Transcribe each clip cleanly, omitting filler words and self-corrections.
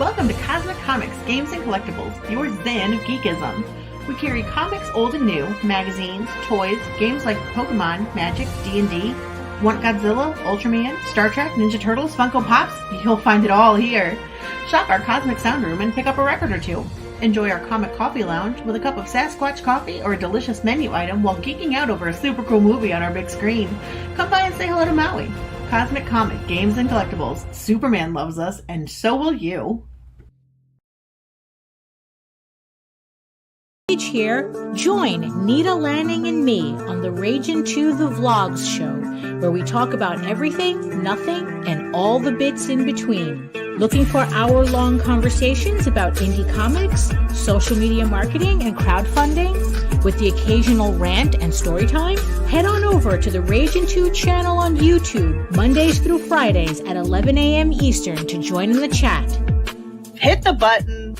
Welcome to Cosmic Comics, Games and Collectibles, your zen of geekism. We carry comics old and new, magazines, toys, games like Pokemon, Magic, D&D. Want Godzilla, Ultraman, Star Trek, Ninja Turtles, Funko Pops? You'll find it all here. Shop our Cosmic Sound Room and pick up a record or two. Enjoy our Comic Coffee Lounge with a cup of Sasquatch coffee or a delicious menu item while geeking out over a super cool movie on our big screen. Come by and say hello to Maui. Cosmic Comic, Games and Collectibles. Superman loves us, and so will you. Here, join Nita Lanning and me on the Ragin' to the Vlogs show, where we talk about everything, nothing, and all the bits in between. Looking for hour-long conversations about indie comics, social media marketing, and crowdfunding, with the occasional rant and story time? Head on over to the Ragin' 2 channel on YouTube, Mondays through Fridays at 11 a.m. Eastern to join in the chat. Hit the button.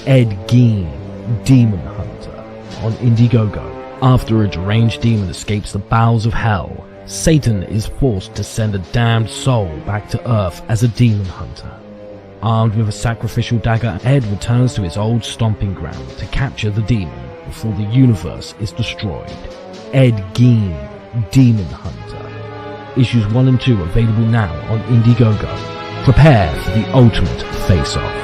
Ed Gein, Demon Hunter, on Indiegogo. After a deranged demon escapes the bowels of hell, Satan is forced to send a damned soul back to Earth as a demon hunter. Armed with a sacrificial dagger, Ed returns to his old stomping ground to capture the demon before the universe is destroyed. Ed Gein, Demon Hunter. Issues 1 and 2 available now on Indiegogo. Prepare for the ultimate face-off.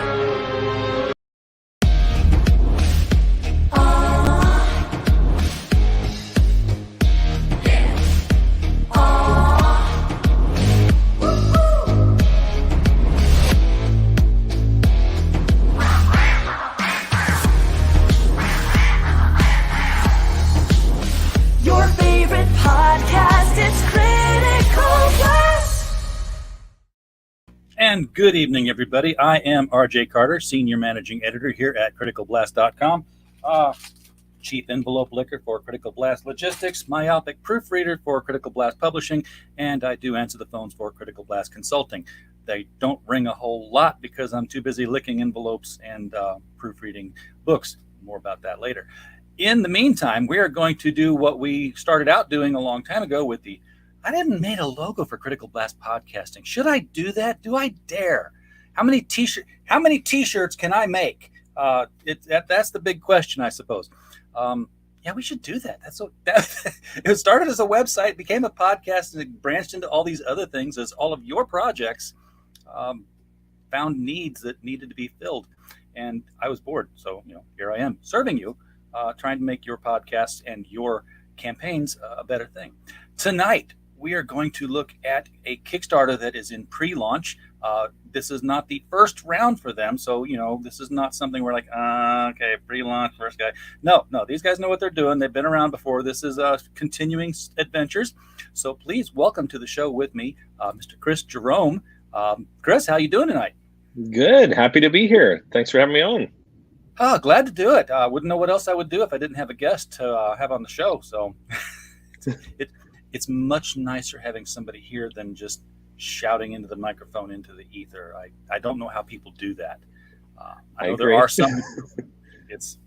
And good evening, everybody. I am RJ Carter, Senior Managing Editor here at CriticalBlast.com, Chief Envelope Licker for Critical Blast Logistics, Myopic Proofreader for Critical Blast Publishing, and I do answer the phones for Critical Blast Consulting. They don't ring a whole lot because I'm too busy licking envelopes and proofreading books. More about that later. In the meantime, we are going to do what we started out doing a long time ago with the I didn't make a logo for Critical Blast Podcasting. Should I do that? Do I dare? How many t-shirts can I make? That's the big question, I suppose. Yeah, we should do that. It started as a website, became a podcast, and it branched into all these other things as all of your projects found needs that needed to be filled. And I was bored. So, here I am serving you, trying to make your podcasts and your campaigns a better thing. Tonight, we are going to look at a Kickstarter that is in pre-launch. This is not the first round for them, so this is not something we're like, okay, pre-launch, first guy. No, these guys know what they're doing. They've been around before. This is continuing adventures. So please welcome to the show with me, Mr. Kris Jerome. Kris, how you doing tonight? Good. Happy to be here. Thanks for having me on. Glad to do it. Wouldn't know what else I would do if I didn't have a guest to have on the show. So it's much nicer having somebody here than just shouting into the microphone, into the ether. I don't know how people do that. I know there are some. It's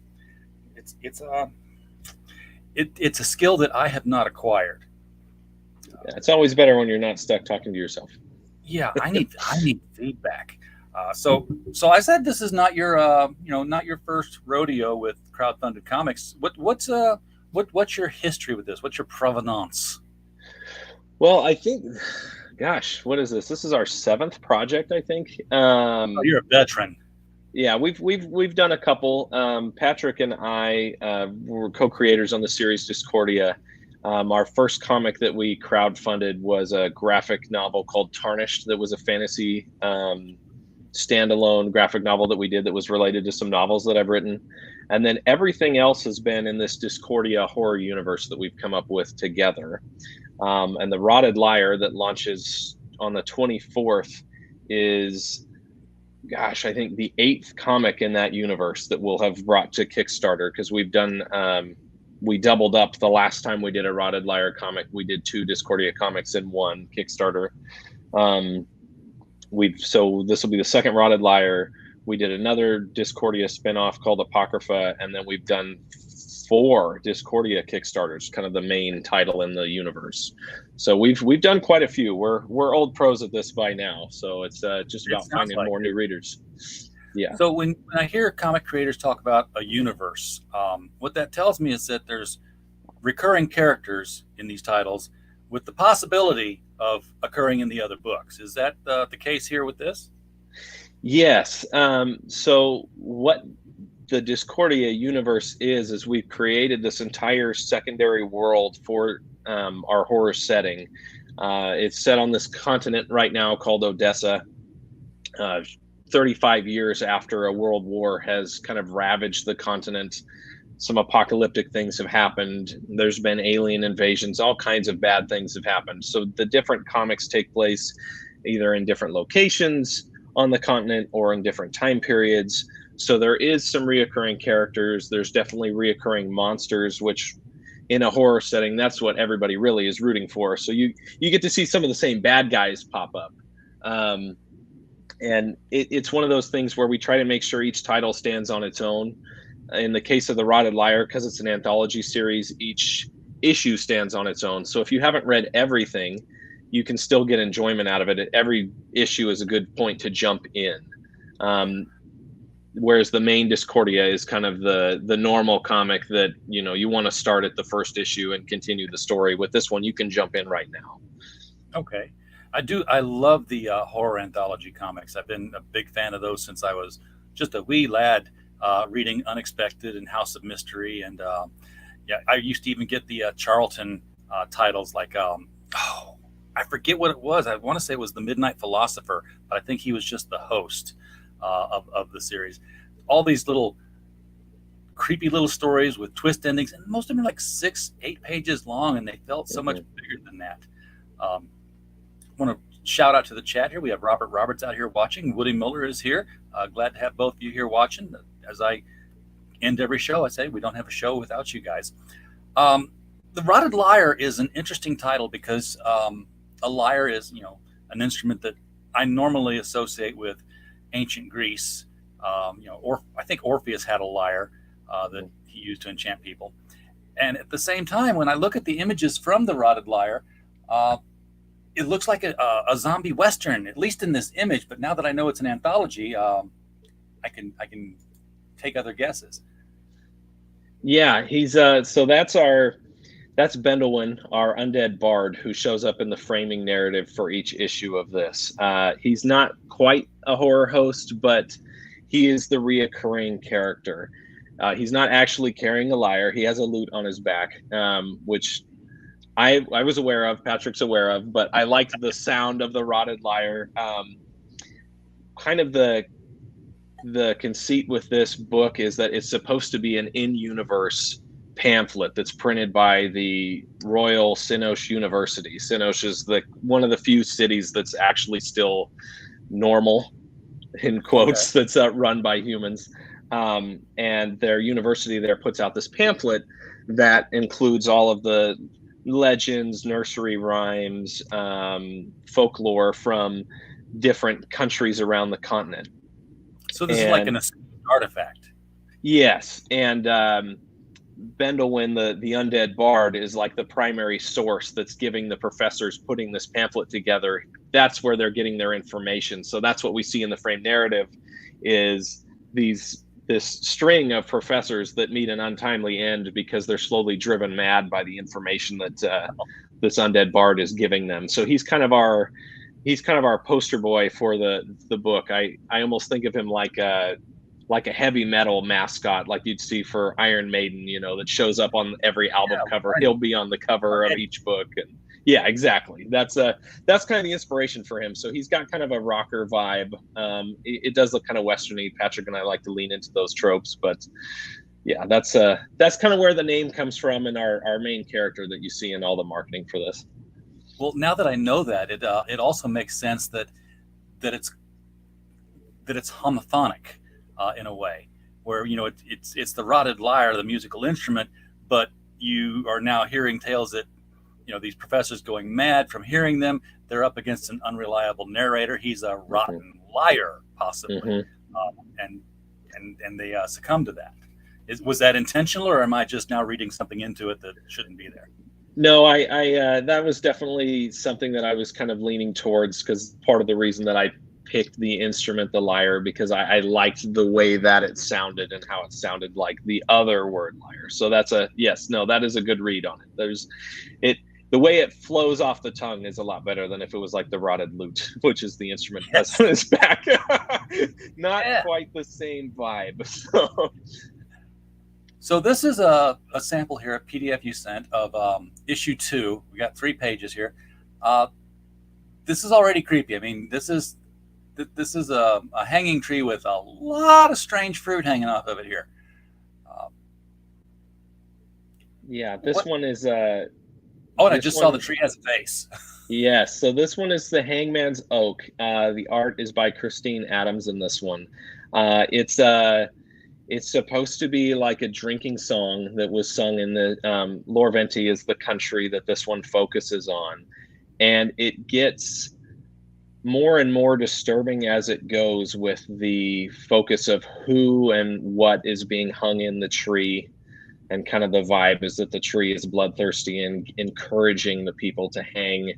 a skill that I have not acquired. It's always better when you're not stuck talking to yourself. Yeah, I need feedback. So I said this is not your not your first rodeo with crowdfunded comics. What's your history with this? What's your provenance? Well, I think, gosh, what is this? This is our 7th project, I think. Oh, you're a veteran. Yeah, we've done a couple. Patrick and I were co-creators on the series Discordia. Our first comic that we crowdfunded was a graphic novel called Tarnished that was a fantasy standalone graphic novel that we did that was related to some novels that I've written. And then everything else has been in this Discordia horror universe that we've come up with together. And the Rotted Lyre that launches on the 24th is, gosh, I think the 8th comic in that universe that we'll have brought to Kickstarter, because we've done, we doubled up the last time we did a Rotted Lyre comic. We did 2 Discordia comics in one Kickstarter. So this will be the second Rotted Lyre. We did another Discordia spinoff called Apocrypha, and then we've done 4 Discordia Kickstarters, kind of the main title in the universe. So we've done quite a few. We're old pros at this by now, so it's just about finding more new readers. Yeah. So when I hear comic creators talk about a universe, what that tells me is that there's recurring characters in these titles with the possibility of occurring in the other books. Is that the case here with this? Yes. So what the Discordia universe is we've created this entire secondary world for our horror setting. It's set on this continent right now called Odessa, 35 years after a world war has kind of ravaged the continent. Some apocalyptic things have happened. There's been alien invasions, all kinds of bad things have happened. So the different comics take place either in different locations on the continent or in different time periods. So there is some reoccurring characters. There's definitely reoccurring monsters, which in a horror setting, that's what everybody really is rooting for. So you get to see some of the same bad guys pop up. And it's one of those things where we try to make sure each title stands on its own. In the case of the Rotted Lyre, because it's an anthology series, each issue stands on its own. So if you haven't read everything, you can still get enjoyment out of it. Every issue is a good point to jump in. Whereas the main Discordia is kind of the normal comic that, you want to start at the first issue and continue the story. With this one, you can jump in right now. Okay. I love the horror anthology comics. I've been a big fan of those since I was just a wee lad, reading Unexpected and House of Mystery. And I used to even get the Charlton titles like, I forget what it was. I want to say it was The Midnight Philosopher, but I think he was just the host of the series. All these little creepy little stories with twist endings, and most of them are like 6-8 pages long, and they felt so much bigger than that. I want to shout out to the chat here. We have Robert Roberts out here watching. Woody Miller is here. Glad to have both of you here watching. As I end every show, I say we don't have a show without you guys. The Rotted Lyre is an interesting title because a lyre is, an instrument that I normally associate with ancient Greece. Or I think Orpheus had a lyre that he used to enchant people. And at the same time, when I look at the images from the Rotted Lyre, it looks like a zombie Western, at least in this image. But now that I know it's an anthology, I can take other guesses. Yeah, he's so that's Bendelwin, our undead bard, who shows up in the framing narrative for each issue of this. He's not quite a horror host, but he is the reoccurring character. He's not actually carrying a lyre. He has a lute on his back, which I was aware of, Patrick's aware of, but I liked the sound of the Rotted Lyre. Kind of the conceit with this book is that it's supposed to be an in-universe pamphlet that's printed by the Royal Sinoche University. Sinoche is one of the few cities that's actually still normal, in quotes, that's run by humans. And their university there puts out this pamphlet that includes all of the legends, nursery rhymes, folklore from different countries around the continent. So this is like an artifact. Yes, and Bendelwin, the undead bard, is like the primary source that's giving the professors putting this pamphlet together that's where they're getting their information. So that's what we see in the frame narrative, is this string of professors that meet an untimely end because they're slowly driven mad by the information that this undead bard is giving them. So he's kind of our poster boy for the book. I almost think of him like a heavy metal mascot, like you'd see for Iron Maiden, that shows up on every album cover. Right. He'll be on the cover of each book. And yeah, exactly. That's kind of the inspiration for him. So he's got kind of a rocker vibe. It does look kind of Westerny. Patrick and I like to lean into those tropes, but yeah, that's kind of where the name comes from, and our main character that you see in all the marketing for this. Well, now that I know that, it also makes sense that it's homophonic in a way, where it's the rotted lyre, the musical instrument, but you are now hearing tales that these professors going mad from hearing them. They're up against an unreliable narrator. He's a rotten liar, possibly, and they succumb to that. Was that intentional, or am I just now reading something into it that shouldn't be there? No, I that was definitely something that I was kind of leaning towards, because part of the reason that I picked the instrument, the lyre, because I liked the way that it sounded and how it sounded like the other word lyre. So that is a good read on it. The way it flows off the tongue is a lot better than if it was like the rotted lute, which is the instrument that's on his back. Not quite the same vibe. So this is a sample here, a PDF you sent of issue 2. We got 3 pages here. This is already creepy. I mean, this is a hanging tree with a lot of strange fruit hanging off of it here. This one is. And I just saw the tree has a face. Yes, so this one is the Hangman's Oak. The art is by Christine Adams in this one. It's supposed to be like a drinking song that was sung in the Lorventi is the country that this one focuses on, and it gets more and more disturbing as it goes, with the focus of who and what is being hung in the tree. And kind of the vibe is that the tree is bloodthirsty and encouraging the people to hang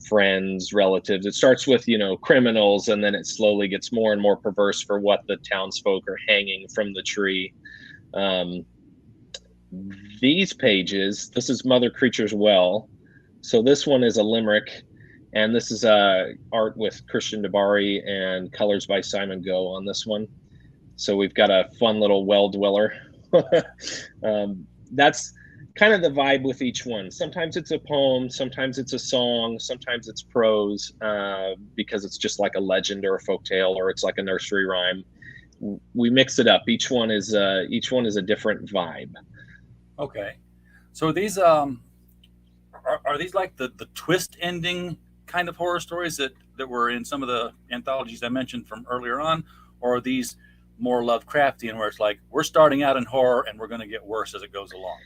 friends, relatives. It starts with, criminals, and then it slowly gets more and more perverse for what the townsfolk are hanging from the tree. These pages, this is Mother Creature's Well. So this one is a limerick, and this is art with Christian Dabari and colors by Simon Go on this one. So we've got a fun little well dweller. That's kind of the vibe with each one. Sometimes it's a poem, sometimes it's a song, sometimes it's prose, because it's just like a legend or a folktale, or it's like a nursery rhyme. We mix it up. Each one is a different vibe. Okay, so these are these like the twist ending kind of horror stories that were in some of the anthologies I mentioned from earlier on, or are these more Lovecraftian, where it's like we're starting out in horror and we're going to get worse as it goes along?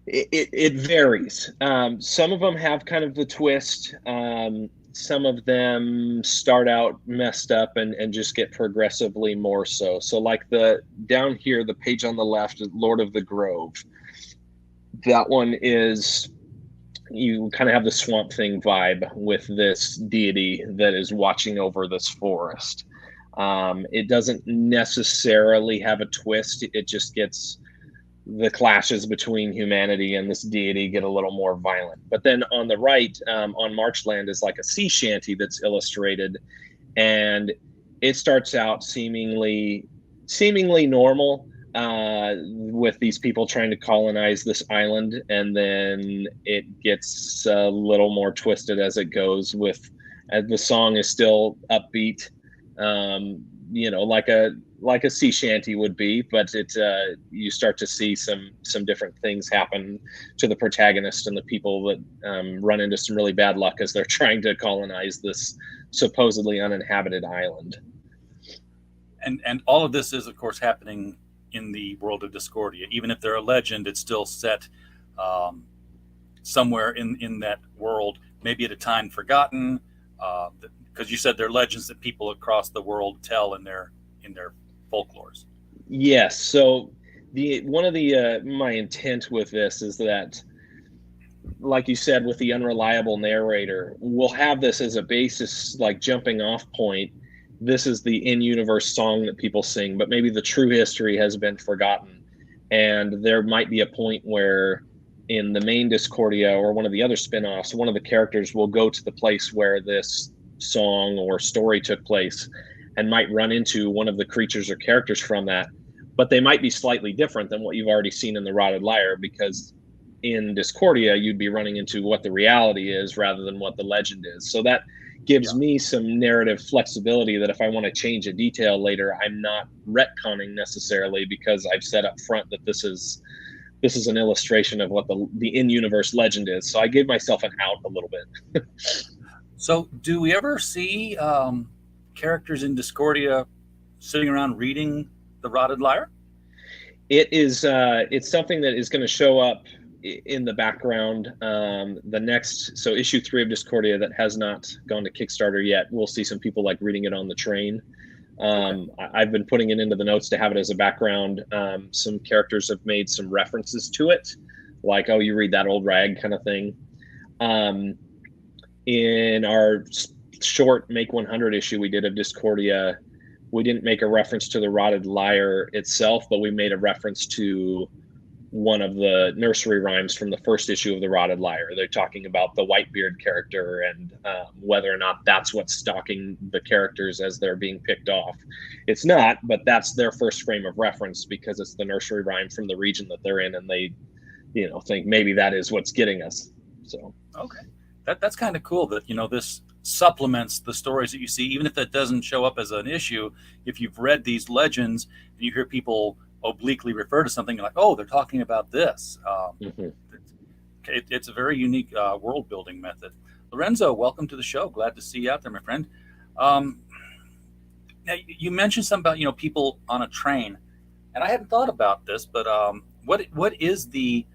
It varies. Some of them have kind of the twist. Some of them start out messed up and just get progressively more so. So like down here, the page on the left, Lord of the Grove. That one is, you kind of have the Swamp Thing vibe with this deity that is watching over this forest. It doesn't necessarily have a twist. It just gets the clashes between humanity and this deity get a little more violent. But then on the right, on Marchland, is like a sea shanty that's illustrated, and it starts out seemingly normal, with these people trying to colonize this island, and then it gets a little more twisted as it goes. The song is still upbeat. Like a sea shanty would be, but you start to see some different things happen to the protagonist and the people that run into some really bad luck as they're trying to colonize this supposedly uninhabited island. And all of this is, of course, happening in the world of Discordia. Even if they're a legend, it's still set somewhere in that world, maybe at a time forgotten, because you said they're legends that people across the world tell in their folklores. Yes. So one of my intent with this is that like you said, with the unreliable narrator, we'll have this as a basis, like jumping off point. This is the in-universe song that people sing, but maybe the true history has been forgotten. And there might be a point where in the main Discordia or one of the other spin-offs, one of the characters will go to the place where this song or story took place and might run into one of the creatures or characters from that. But they might be slightly different than what you've already seen in the Rotted Lyre, because in Discordia, you'd be running into what the reality is rather than what the legend is. So that gives me some narrative flexibility that if I want to change a detail later, I'm not retconning necessarily, because I've said up front that this is an illustration of what the in-universe legend is. So I gave myself an out a little bit. So do we ever see characters in Discordia sitting around reading the Rotted Lyre? It is it's something that is going to show up in the background. So issue 3 of Discordia that has not gone to Kickstarter yet, we'll see some people like reading it on the train. I've been putting it into the notes to have it as a background. Some characters have made some references to it, like, oh, you read that old rag kind of thing. In our short Make 100 issue we did of Discordia, we didn't make a reference to the Rotted Lyre itself, but we made a reference to one of the nursery rhymes from the first issue of the Rotted Lyre. They're talking about the Whitebeard character and whether or not that's what's stalking the characters as they're being picked off. It's not, but that's their first frame of reference, because it's the nursery rhyme from the region that they're in, and they, think maybe that is what's getting us. So okay, that's kind of cool that this supplements the stories that you see, even if that doesn't show up as an issue. If you've read these legends and you hear people obliquely refer to something, you're like, oh, they're talking about this. It's a very unique world building method. Lorenzo, welcome to the show. Glad to see you out there, my friend. Now you mentioned something about people on a train, and I hadn't thought about this, but what is the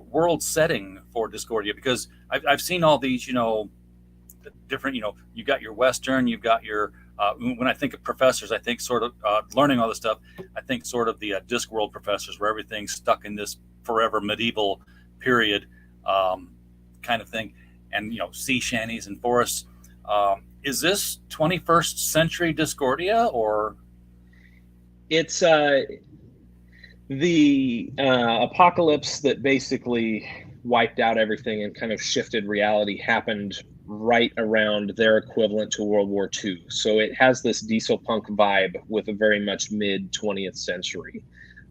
world setting for Discordia? Because I've seen all these different, you got your Western, you've got your when I think of professors, I think sort of learning all this stuff, I think sort of the Discworld professors, where everything's stuck in this forever medieval period kind of thing, and sea shanties and forests. Is this 21st century Discordia, or? It's the apocalypse that basically wiped out everything and kind of shifted reality happened right around their equivalent to World War II. So it has this diesel punk vibe with a very much mid 20th century.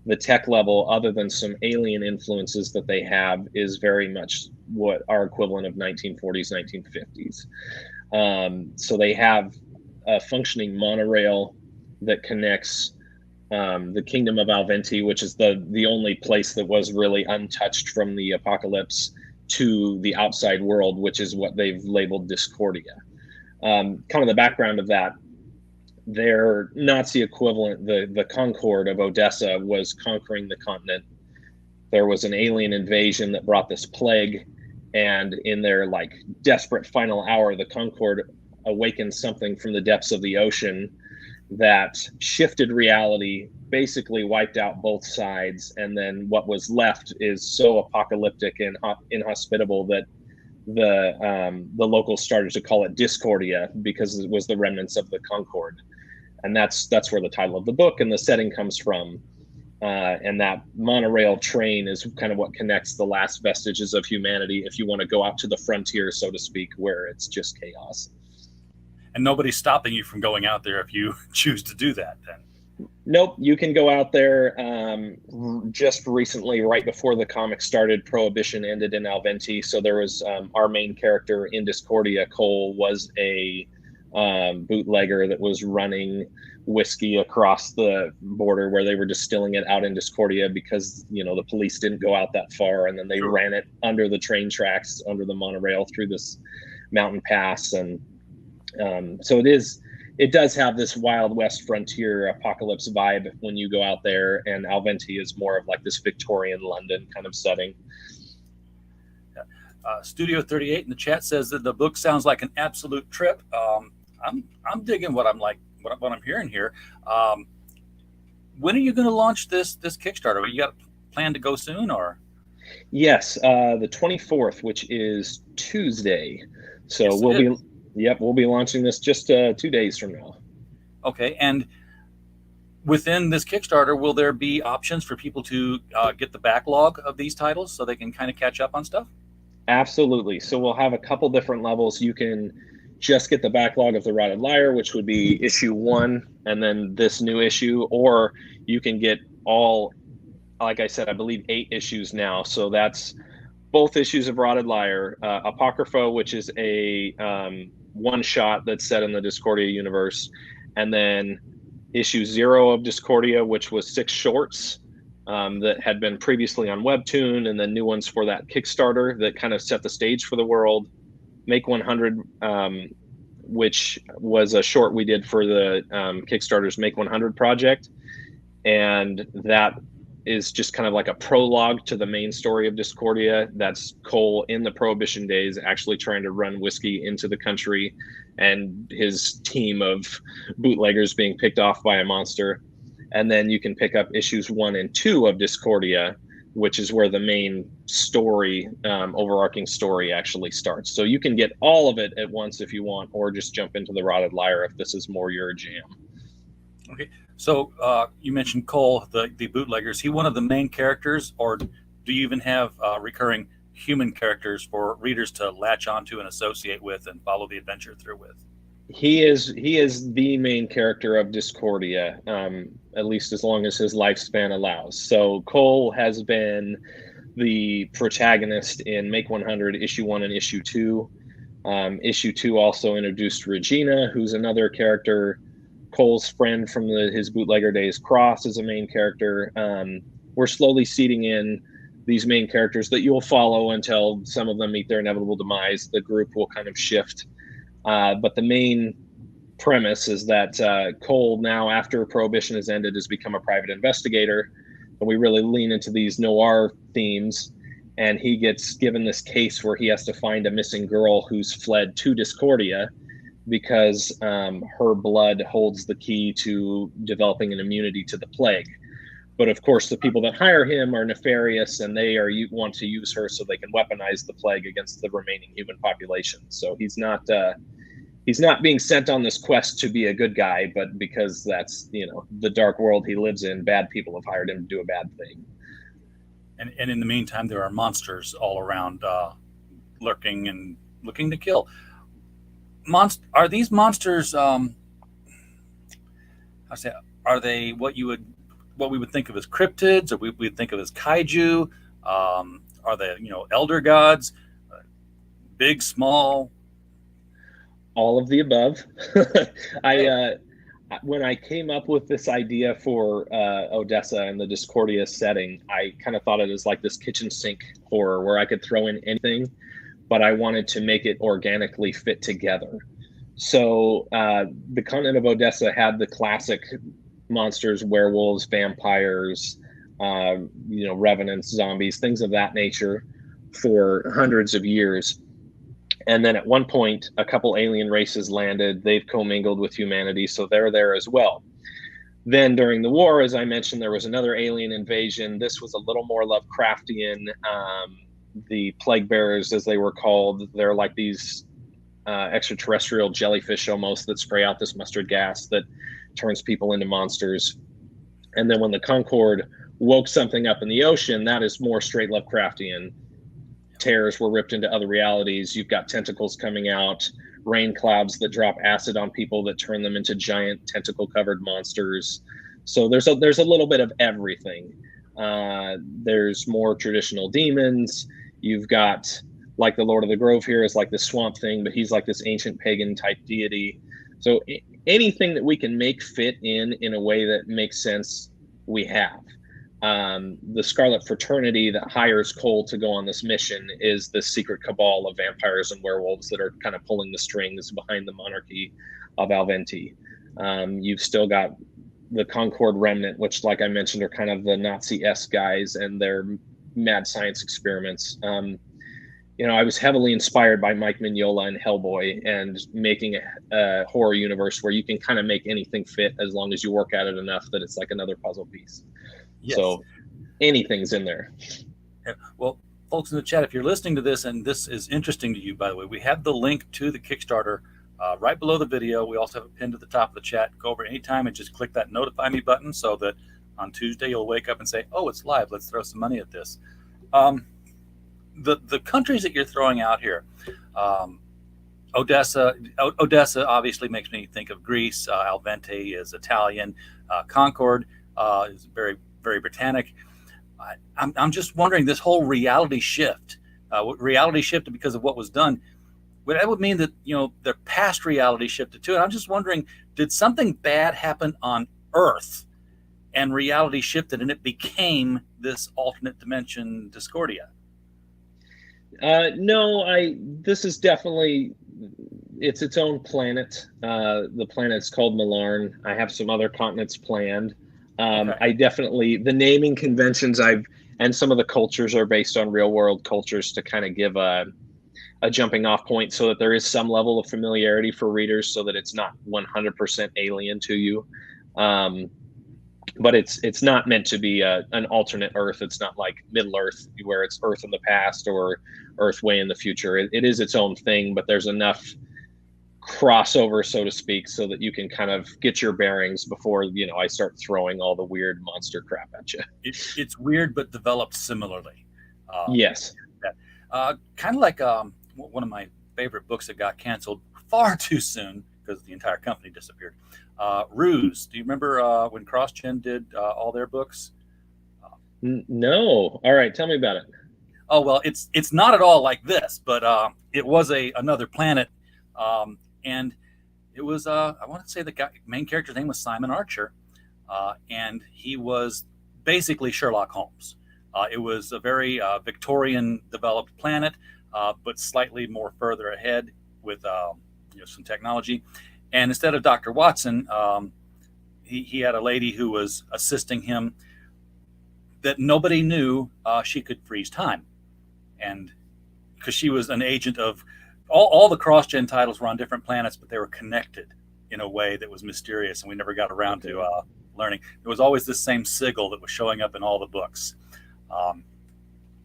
The tech level, other than some alien influences that they have, is very much what our equivalent of 1940s, 1950s. So they have a functioning monorail that connects the kingdom of Alventi, which is the only place that was really untouched from the apocalypse, to the outside world, which is what they've labeled Discordia. Kind of the background of that, their Nazi equivalent, the Concorde of Odessa, was conquering the continent. There was an alien invasion that brought this plague, and in their desperate final hour, the Concorde awakened something from the depths of the ocean that shifted reality, basically wiped out both sides, and then what was left is so apocalyptic and inhospitable that the locals started to call it Discordia, because it was the remnants of the Concorde. And that's where the title of the book and the setting comes from. And that monorail train is kind of what connects the last vestiges of humanity, if you want to go out to the frontier, so to speak, where it's just chaos. And nobody's stopping you from going out there if you choose to do that, then? Nope, you can go out there. Just recently, right before the comic started, Prohibition ended in Alventi. So there was our main character in Discordia, Cole, was a bootlegger that was running whiskey across the border, where they were distilling it out in Discordia because the police didn't go out that far, and then they ran it under the train tracks, under the monorail, through this mountain pass. And so it does have this Wild West frontier apocalypse vibe when you go out there, and Alventi is more of this Victorian London kind of setting. Studio 38 in the chat says that the book sounds like an absolute trip. I'm digging what I'm hearing here. When are you going to launch this Kickstarter? You got a plan to go soon, or? Yes, the 24th, which is Tuesday. So Yes, it we'll is. we'll be launching this just 2 days from now. Okay, and within this Kickstarter, will there be options for people to get the backlog of these titles so they can kind of catch up on stuff? Absolutely. So we'll have a couple different levels. You can just get the backlog of the Rotted Lyre, which would be issue 1, and then this new issue, or you can get all, like I said, I believe 8 issues now. So that's both issues of Rotted Lyre, Apocrypha, which is a one shot that's set in the Discordia universe, and then issue 0 of Discordia, which was 6 shorts that had been previously on Webtoon, and then new ones for that Kickstarter that kind of set the stage for the world. Make 100, which was a short we did for the Kickstarter's Make 100 project, and that is just kind of like a prologue to the main story of Discordia. That's Cole in the Prohibition days actually trying to run whiskey into the country, and his team of bootleggers being picked off by a monster. And then you can pick up issues 1 and 2 of Discordia, which is where the main story, overarching story actually starts. So you can get all of it at once if you want, or just jump into the Rotted Lyre if this is more your jam. Okay, so you mentioned Cole, the bootlegger. Is he one of the main characters, or do you even have recurring human characters for readers to latch onto and associate with and follow the adventure through with? He is the main character of Discordia, at least as long as his lifespan allows. So Cole has been the protagonist in Make 100, issue 1 and issue 2. Issue 2 also introduced Regina, who's another character. Cole's friend from his bootlegger days, Cross, is a main character. We're slowly seeding in these main characters that you'll follow until some of them meet their inevitable demise. The group will kind of shift. But the main premise is that Cole, now after Prohibition has ended, has become a private investigator. And we really lean into these noir themes. And he gets given this case where he has to find a missing girl who's fled to Discordia because her blood holds the key to developing an immunity to the plague. But of course, the people that hire him are nefarious, and they want to use her so they can weaponize the plague against the remaining human population. So he's not being sent on this quest to be a good guy, but because that's the dark world he lives in, bad people have hired him to do a bad thing. And in the meantime, there are monsters all around, lurking and looking to kill. Are these monsters? Are they what we would think of as cryptids, or we would think of as kaiju? Are they elder gods? Big, small? All of the above. When I came up with this idea for Odessa and the Discordia setting, I kind of thought it as like this kitchen sink horror where I could throw in anything, but I wanted to make it organically fit together. So the continent of Odessa had the classic monsters, werewolves, vampires, revenants, zombies, things of that nature for hundreds of years. And then at one point, a couple alien races landed. They've commingled with humanity, so they're there as well. Then during the war, as I mentioned, there was another alien invasion. This was a little more Lovecraftian. The plague bearers, as they were called, they're like these extraterrestrial jellyfish almost that spray out this mustard gas that turns people into monsters. And then when the Concorde woke something up in the ocean, that is more straight Lovecraftian. Tears were ripped into other realities. You've got tentacles coming out, rain clouds that drop acid on people that turn them into giant tentacle-covered monsters. So there's a little bit of everything. There's more traditional demons. You've got, like the Lord of the Grove here is like this swamp thing, but he's like this ancient pagan type deity. So anything that we can make fit in a way that makes sense, we have. The Scarlet Fraternity that hires Cole to go on this mission is the secret cabal of vampires and werewolves that are kind of pulling the strings behind the monarchy of Alventi. You've still got the Concorde Remnant, which, like I mentioned, are kind of the Nazi-esque guys and their mad science experiments. I was heavily inspired by Mike Mignola and Hellboy, and making a horror universe where you can kind of make anything fit as long as you work at it enough that it's like another puzzle piece. Yes. So anything's in there. Yeah. Well, folks in the chat, if you're listening to this and this is interesting to you, by the way, we have the link to the Kickstarter right below the video. We also have it pinned to the top of the chat. Go over anytime and just click that notify me button so that on Tuesday you'll wake up and say, oh, it's live. Let's throw some money at this. The countries that you're throwing out here, Odessa obviously makes me think of Greece. Alvente is Italian. Concord is very, very Britannic. I'm just wondering, this whole reality shift because of what was done. That would mean that, their past reality shifted too. And I'm just wondering, did something bad happen on Earth and reality shifted and it became this alternate dimension Discordia? No, this is definitely, it's its own planet. The planet's called Malarn. I have some other continents planned. Okay. I definitely, the naming conventions and some of the cultures are based on real world cultures to kind of give a jumping off point so that there is some level of familiarity for readers so that it's not 100% alien to you. But it's not meant to be an alternate Earth. It's not like Middle Earth where it's Earth in the past or Earth way in the future. It is its own thing, but there's enough crossover, so to speak, so that you can kind of get your bearings before, I start throwing all the weird monster crap at you. It's weird, but developed similarly. Yes. Kind of like one of my favorite books that got canceled far too soon because the entire company disappeared. Ruse. Do you remember when CrossGen did all their books? No. All right, tell me about it. Oh well, it's not at all like this, but it was another planet, and it was I want to say the main character's name was Simon Archer, and he was basically Sherlock Holmes. It was a very Victorian developed planet, but slightly more further ahead with some technology. And instead of Dr. Watson, he had a lady who was assisting him that nobody knew she could freeze time. And because she was an agent of all the cross-gen titles were on different planets, but they were connected in a way that was mysterious, and we never got around to learning. There was always this same sigil that was showing up in all the books.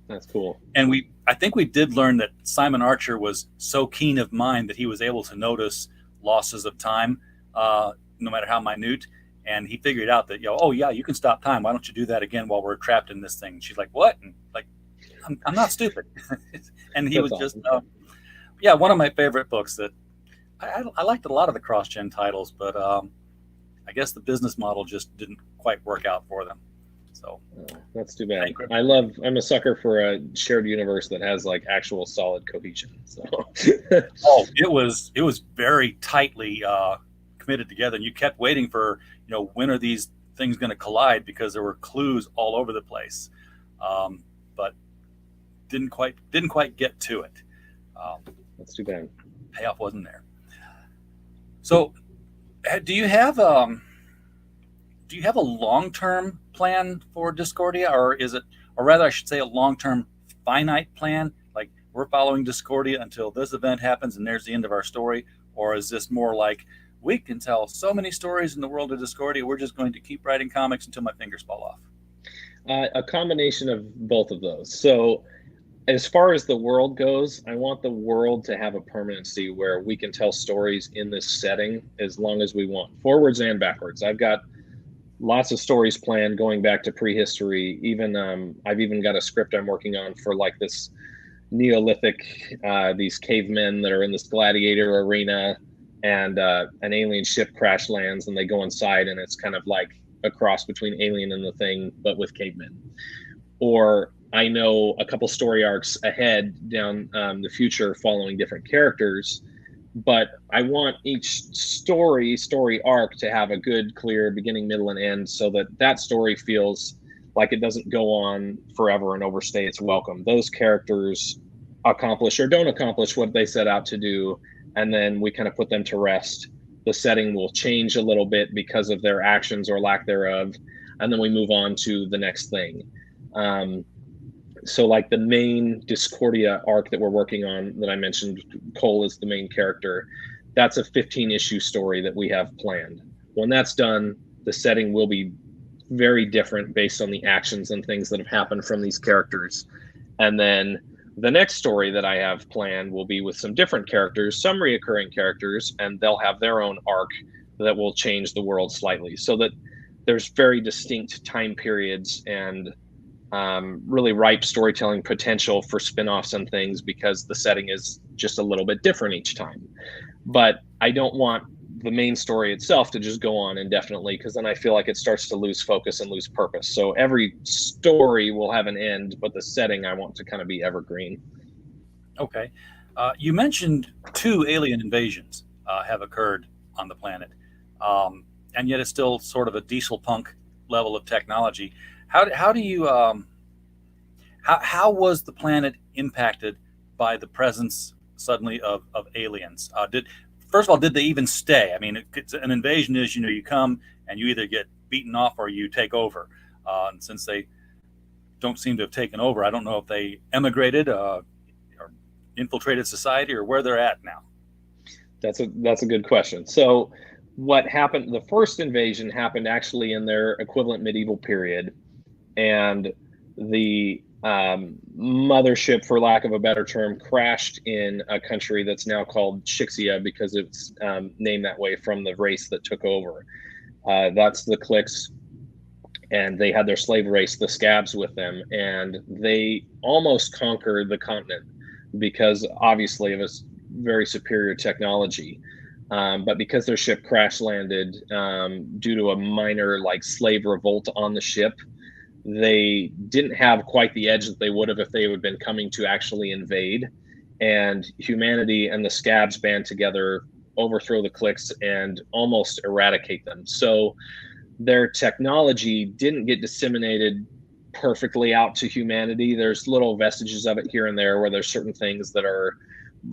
That's cool. And I think we did learn that Simon Archer was so keen of mind that he was able to notice losses of time, no matter how minute. And he figured out that, oh yeah, you can stop time. Why don't you do that again while we're trapped in this thing? And she's like, what? And like, I'm not stupid. And he was just, one of my favorite books that I liked a lot of the cross-gen titles, but I guess the business model just didn't quite work out for them. So that's too bad. I'm a sucker for a shared universe that has like actual solid cohesion. So it was very tightly committed together, and you kept waiting for, when are these things going to collide, because there were clues all over the place, but didn't quite get to it. That's too bad. Payoff wasn't there. So do you have a long-term plan for Discordia, or rather I should say a long-term finite plan? Like, we're following Discordia until this event happens and there's the end of our story? Or is this more like, we can tell so many stories in the world of Discordia, we're just going to keep writing comics until my fingers fall off? A combination of both of those. So as far as the world goes, I want the world to have a permanency where we can tell stories in this setting as long as we want, forwards and backwards. I've got lots of stories planned going back to prehistory. I've even got a script I'm working on for like this Neolithic, these cavemen that are in this gladiator arena, and an alien ship crash lands and they go inside, and it's kind of like a cross between Alien and The Thing, but with cavemen. Or I know a couple story arcs ahead down the future following different characters, but I want each story arc to have a good, clear beginning, middle, and end, so that story feels like it doesn't go on forever and overstay its welcome. Those characters accomplish or don't accomplish what they set out to do, and then we kind of put them to rest. The setting will change a little bit because of their actions or lack thereof, and then we move on to the next thing. So like the main Discordia arc that we're working on that I mentioned, Cole is the main character. That's a 15-issue story that we have planned. When that's done, the setting will be very different based on the actions and things that have happened from these characters. And then the next story that I have planned will be with some different characters, some reoccurring characters, and they'll have their own arc that will change the world slightly, so that there's very distinct time periods and really ripe storytelling potential for spin-offs and things, because the setting is just a little bit different each time. But I don't want the main story itself to just go on indefinitely, because then I feel like it starts to lose focus and lose purpose. So every story will have an end, but the setting I want to kind of be evergreen. Okay. You mentioned 2 alien invasions have occurred on the planet, and yet it's still sort of a diesel punk level of technology. How do you how was the planet impacted by the presence suddenly of aliens? First of all, did they even stay? I mean, an invasion is, you come and you either get beaten off or you take over. And since they don't seem to have taken over, I don't know if they emigrated or infiltrated society or where they're at now. That's a good question. So what happened, the first invasion happened actually in their equivalent medieval period, and the mothership, for lack of a better term, crashed in a country that's now called Shixia, because it's named that way from the race that took over. That's the Cliques, and they had their slave race, the Scabs, with them, and they almost conquered the continent because obviously of its very superior technology. But because their ship crash landed due to a minor slave revolt on the ship, they didn't have quite the edge that they would have if they had been coming to actually invade. And humanity and the Scabs band together, overthrow the Cliques, and almost eradicate them. So their technology didn't get disseminated perfectly out to humanity. There's little vestiges of it here and there where there's certain things that are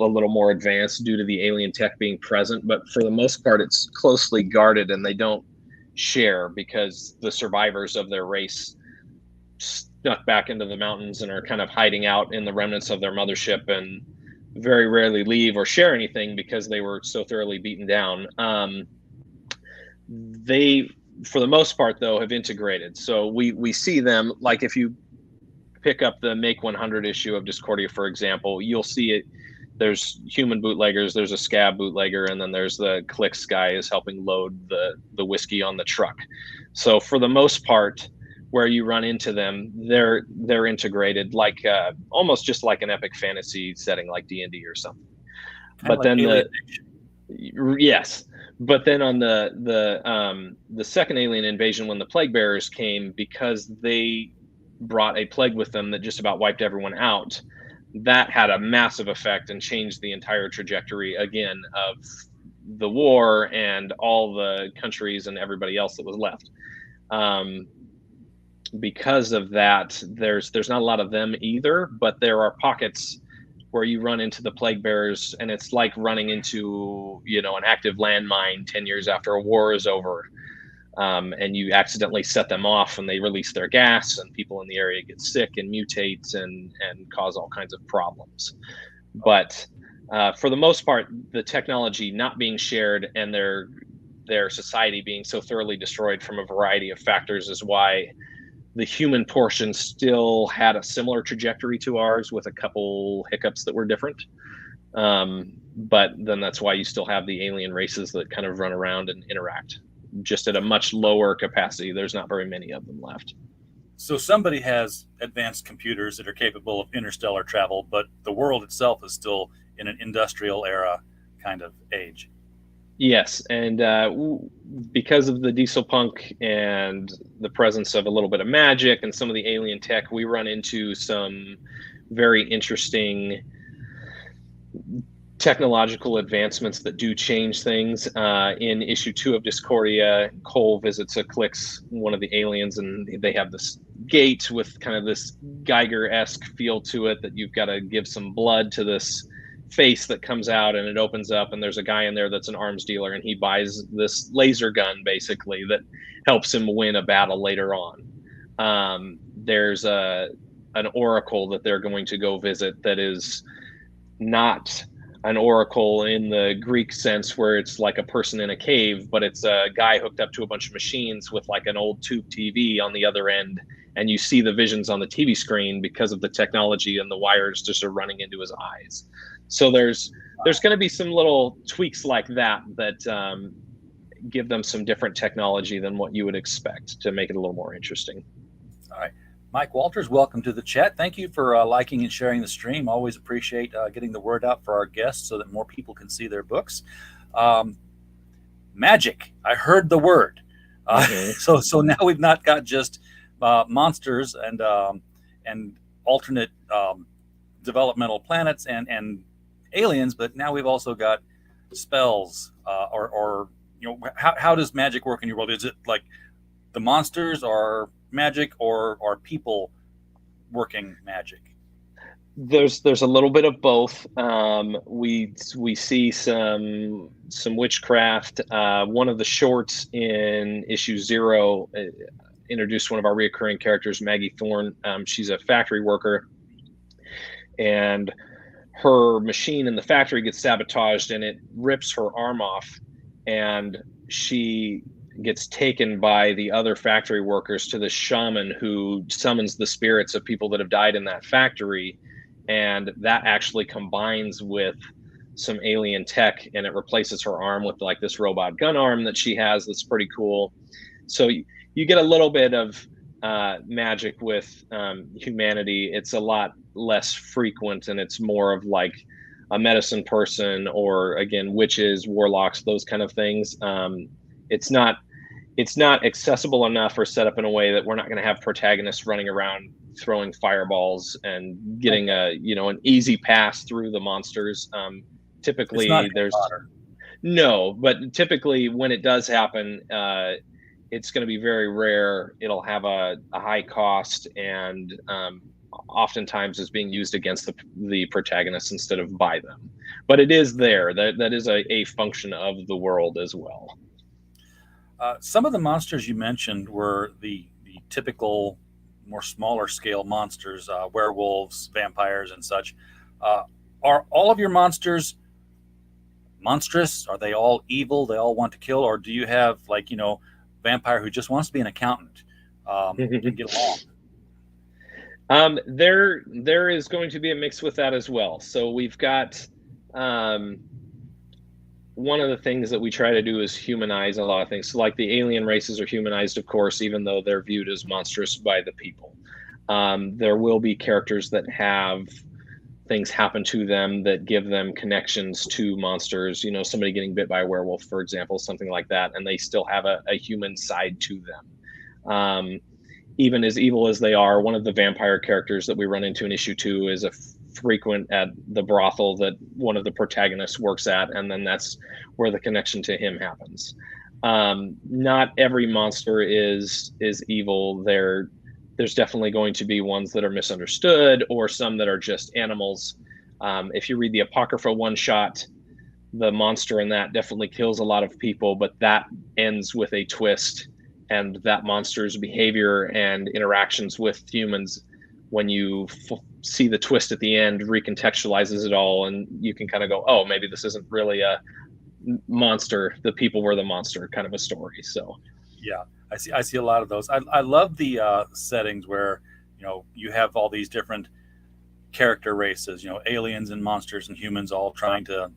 a little more advanced due to the alien tech being present, but for the most part it's closely guarded, and they don't share because the survivors of their race snuck back into the mountains and are kind of hiding out in the remnants of their mothership, and very rarely leave or share anything because they were so thoroughly beaten down. They, for the most part though, have integrated. So we see them, like if you pick up the Make 100 issue of Discordia, for example, you'll see it. There's human bootleggers, there's a Scab bootlegger, and then there's the Cliques guy is helping load the whiskey on the truck. So for the most part, where you run into them, they're integrated, like almost just like an epic fantasy setting, like D&D or something. But then yes, but then on the second alien invasion, when the Plague Bearers came, because they brought a plague with them that just about wiped everyone out, that had a massive effect and changed the entire trajectory again of the war and all the countries and everybody else that was left. Because of that, there's not a lot of them either, but there are pockets where you run into the Plague Bearers, and it's like running into an active landmine 10 years after a war is over. And you accidentally set them off and they release their gas, and people in the area get sick and mutate and cause all kinds of problems. But for the most part, the technology not being shared and their society being so thoroughly destroyed from a variety of factors is why the human portion still had a similar trajectory to ours, with a couple hiccups that were different. But then that's why you still have the alien races that kind of run around and interact, just at a much lower capacity. There's not very many of them left. So somebody has advanced computers that are capable of interstellar travel, but the world itself is still in an industrial era kind of age. Yes, and because of the diesel punk and the presence of a little bit of magic and some of the alien tech, we run into some very interesting technological advancements that do change things. In issue 2 of Discordia, Cole visits a Cliques, one of the aliens, and they have this gate with kind of this Geiger-esque feel to it, that you've got to give some blood to this face that comes out, and it opens up, and there's a guy in there that's an arms dealer, and he buys this laser gun basically that helps him win a battle later on. There's an oracle that they're going to go visit that is not an oracle in the Greek sense, where it's like a person in a cave, but it's a guy hooked up to a bunch of machines with like an old tube TV on the other end, and you see the visions on the TV screen because of the technology, and the wires just are running into his eyes. So there's going to be some little tweaks like that give them some different technology than what you would expect to make it a little more interesting. All right. Mike Walters, welcome to the chat. Thank you for liking and sharing the stream. Always appreciate getting the word out for our guests so that more people can see their books. Magic. I heard the word. So now we've not got just monsters and alternate developmental planets and aliens, but now we've also got spells or how does magic work in your world? Is it like the monsters are magic, or are people working magic? There's a little bit of both. We see some witchcraft. One of the shorts in issue 0 introduced one of our reoccurring characters, Maggie Thorne. She's a factory worker, and her machine in the factory gets sabotaged, and it rips her arm off, and she gets taken by the other factory workers to the shaman who summons the spirits of people that have died in that factory. And that actually combines with some alien tech, and it replaces her arm with like this robot gun arm that she has. That's pretty cool. So you get a little bit of magic with humanity. It's a lot less frequent, and it's more of like a medicine person, or again, witches, warlocks, those kind of things. It's not accessible enough or set up in a way that we're not going to have protagonists running around throwing fireballs and getting an easy pass through the monsters. Typically but typically when it does happen, it's going to be very rare. It'll have a high cost, and oftentimes is being used against the protagonists instead of by them. But it is there. That is a function of the world as well. Some of the monsters you mentioned were the typical, more smaller scale monsters, werewolves, vampires, and such. Are all of your monsters monstrous? Are they all evil? They all want to kill? Or do you have vampire who just wants to be an accountant and get along? There is going to be a mix with that as well. So we've got one of the things that we try to do is humanize a lot of things. So like the alien races are humanized, of course, even though they're viewed as monstrous by the people. There will be characters that have things happen to them that give them connections to monsters. Somebody getting bit by a werewolf, for example, something like that, and they still have a human side to them. Even as evil as they are, one of the vampire characters that we run into in issue 2 is a frequent at the brothel that one of the protagonists works at, and then that's where the connection to him happens. Not every monster is evil. There's definitely going to be ones that are misunderstood, or some that are just animals. If you read the Apocrypha one-shot, the monster in that definitely kills a lot of people, but that ends with a twist, and that monster's behavior and interactions with humans, when you see the twist at the end, recontextualizes it all, and you can kind of go, oh, maybe this isn't really a monster. The people were the monster kind of a story. So yeah, I see a lot of those. I love the settings where you have all these different character races, aliens and monsters and humans all trying to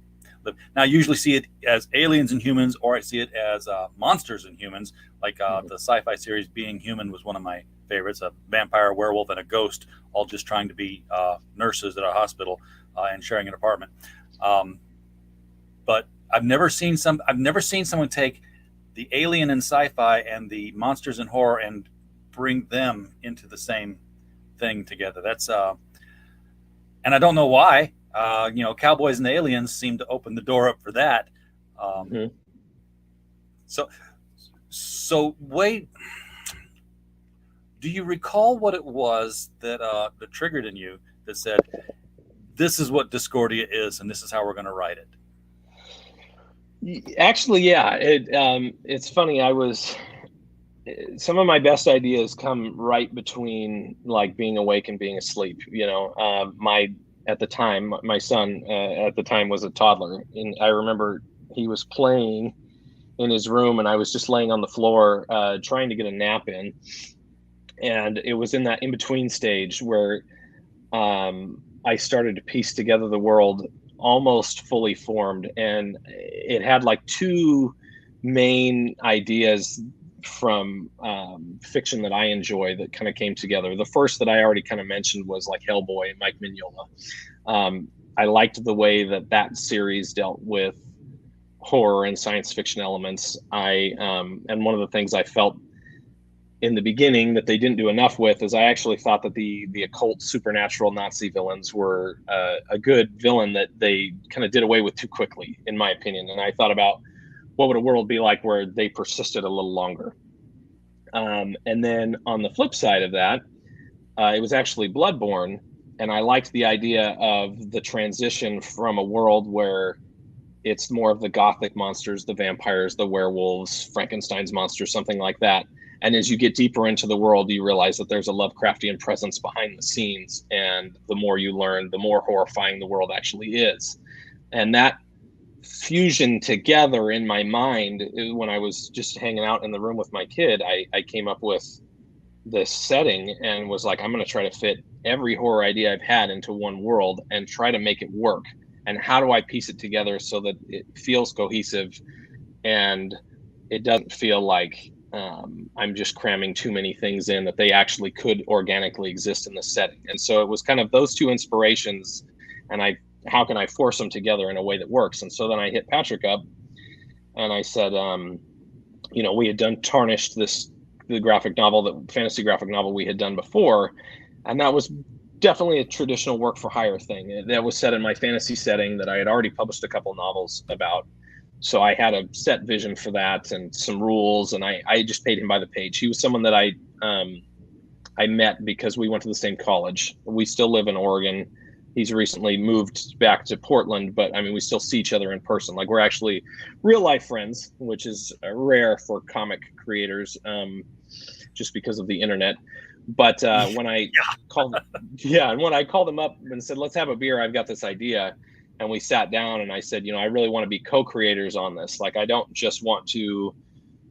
live. Now I usually see it as aliens and humans, or I see it as monsters and humans, like the sci-fi series Being Human was one of my favorites. A vampire, werewolf, and a ghost all just trying to be nurses at a hospital and sharing an apartment. But I've never seen someone take the alien in sci-fi and the monsters in horror and bring them into the same thing together. That's and I don't know why. Cowboys and aliens seem to open the door up for that. So wait. Do you recall what it was that triggered in you that said, this is what Discordia is, and this is how we're going to write it? Actually, yeah. It's funny. Some of my best ideas come right between like being awake and being asleep. at the time. My son at the time was a toddler, and I remember he was playing in his room, and I was just laying on the floor trying to get a nap in. And it was in that in-between stage where I started to piece together the world almost fully formed. And it had like two main ideas from fiction that I enjoy that kind of came together. The first that I already kind of mentioned was like Hellboy and Mike Mignola. I liked the way that that series dealt with horror and science fiction elements. And one of the things I felt in the beginning that they didn't do enough with is I actually thought that the occult supernatural Nazi villains were a good villain that they kind of did away with too quickly, in my opinion. And I thought about what would a world be like where they persisted a little longer. And then on the flip side of that, it was actually Bloodborne. And I liked the idea of the transition from a world where it's more of the gothic monsters, the vampires, the werewolves, Frankenstein's monsters, something like that. And as you get deeper into the world, you realize that there's a Lovecraftian presence behind the scenes. And the more you learn, the more horrifying the world actually is. And that fusion together in my mind, when I was just hanging out in the room with my kid, I came up with this setting and was like, I'm going to try to fit every horror idea I've had into one world and try to make it work. And how do I piece it together so that it feels cohesive and it doesn't feel like I'm just cramming too many things in, that they actually could organically exist in the setting. And so it was kind of those two inspirations, and how can I force them together in a way that works? And so then I hit Patrick up and I said, we had done Tarnished, the graphic novel, the fantasy graphic novel we had done before. And that was definitely a traditional work for hire thing. That was set in my fantasy setting that I had already published a couple novels about. So I had a set vision for that and some rules, and I just paid him by the page. He was someone that I met because we went to the same college. We still live in Oregon. He's recently moved back to Portland, but I mean, we still see each other in person. Like, we're actually real life friends, which is rare for comic creators, just because of the internet. But when I called him up and said, let's have a beer, I've got this idea. And we sat down and I said, I really want to be co-creators on this. Like, I don't just want to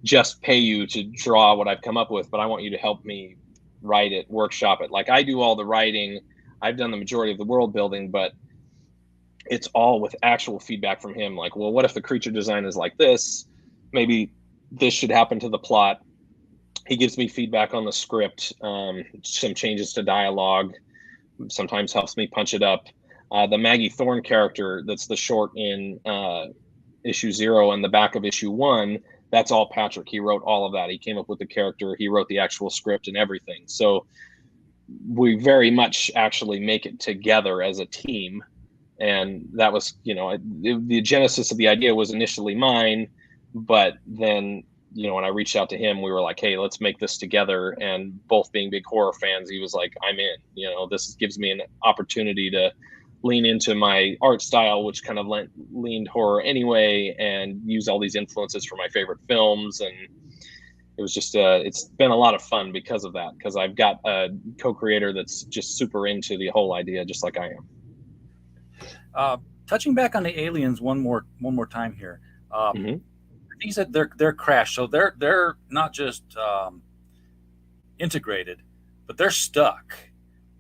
just pay you to draw what I've come up with, but I want you to help me write it, workshop it. Like, I do all the writing. I've done the majority of the world building, but it's all with actual feedback from him. Like, well, what if the creature design is like this? Maybe this should happen to the plot. He gives me feedback on the script, some changes to dialogue, sometimes helps me punch it up. The Maggie Thorne character, that's the short in issue 0 and the back of issue 1, that's all Patrick. He wrote all of that. He came up with the character. He wrote the actual script and everything. So we very much actually make it together as a team. And that was, the genesis of the idea was initially mine, but then, when I reached out to him, we were like, hey, let's make this together. And both being big horror fans, he was like, I'm in. This gives me an opportunity to lean into my art style, which kind of leaned horror anyway, and use all these influences from my favorite films. And it was just, it's been a lot of fun because of that, because I've got a co-creator that's just super into the whole idea, just like I am. Touching back on the aliens one more time here. He said they're crashed, so they're not just integrated, but they're stuck.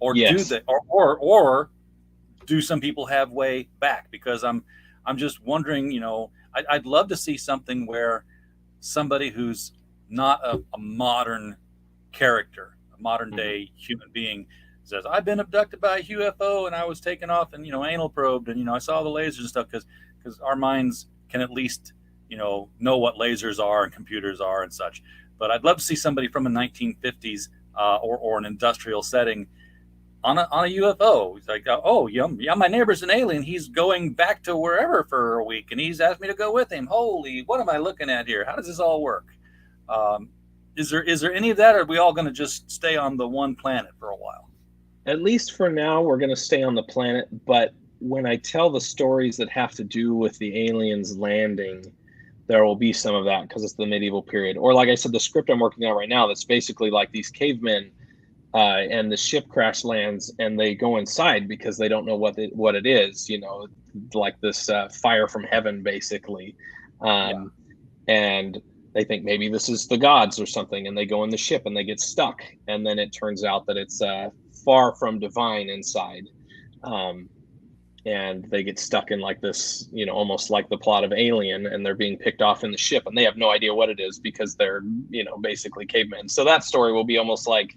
Or yes. Do they? Or do some people have way back? Because I'm just wondering. I'd love to see something where somebody who's not a modern character, a modern day human being, says, I've been abducted by a UFO and I was taken off and anal probed and I saw the lasers and stuff, because our minds can at least know what lasers are and computers are and such. But I'd love to see somebody from a 1950s or an industrial setting on a UFO. It's like, my neighbor's an alien. He's going back to wherever for a week, and he's asked me to go with him. Holy, what am I looking at here? How does this all work? Is there any of that, or are we all going to just stay on the one planet for a while? At least for now, we're going to stay on the planet. But when I tell the stories that have to do with the aliens landing, there will be some of that because it's the medieval period. Or like I said, the script I'm working on right now, that's basically like these cavemen and the ship crash lands, and they go inside because they don't know what it is. Like this fire from heaven, basically, and they think maybe this is the gods or something, and they go in the ship and they get stuck, and then it turns out that it's far from divine inside. And they get stuck in like this, almost like the plot of Alien, and they're being picked off in the ship, and they have no idea what it is because they're, basically cavemen. So that story will be almost like